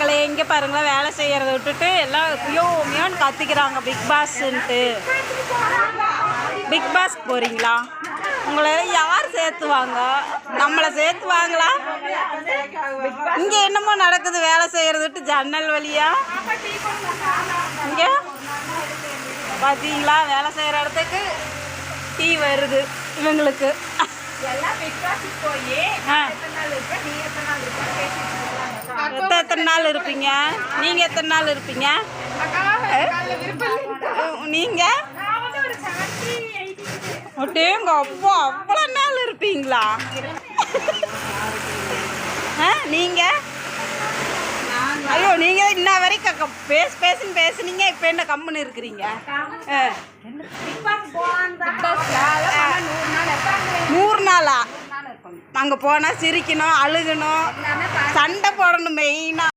மக்களே இங்கே பாருங்களேன், வேலை செய்கிறத விட்டுட்டு எல்லாம் மியோன்னு கத்திக்கிறாங்க பிக் பாஸ்ன்ட்டு. பிக் பாஸ்க்கு போகிறீங்களா? உங்களை யார் சேர்த்துவாங்க? நம்மளை சேர்த்துவாங்களா? இங்கே என்னமோ நடக்குது, வேலை செய்கிறத விட்டு ஜன்னல் வழியா. இங்கே பார்த்தீங்களா, வேலை செய்கிற இடத்துக்கு டீ வருது இவங்களுக்கு. எத்தனை நாள் இருப்பீங்க? நீங்கள் எத்தனை நாள் இருப்பீங்க? நீங்கள் ஒட்டேங்க அப்போ அவ்வளோ நாள் இருப்பீங்களா? நீங்கள் ஐயோ, நீங்கள் இன்ன வரைக்கும் பேசுன்னு பேசுனீங்க, இப்போ என்ன கம்முன்னு இருக்கிறீங்க? 100 நாளா? அங்கே போனால் சிரிக்கணும், அழுகணும், சண்டை போடணும் மெயினாக.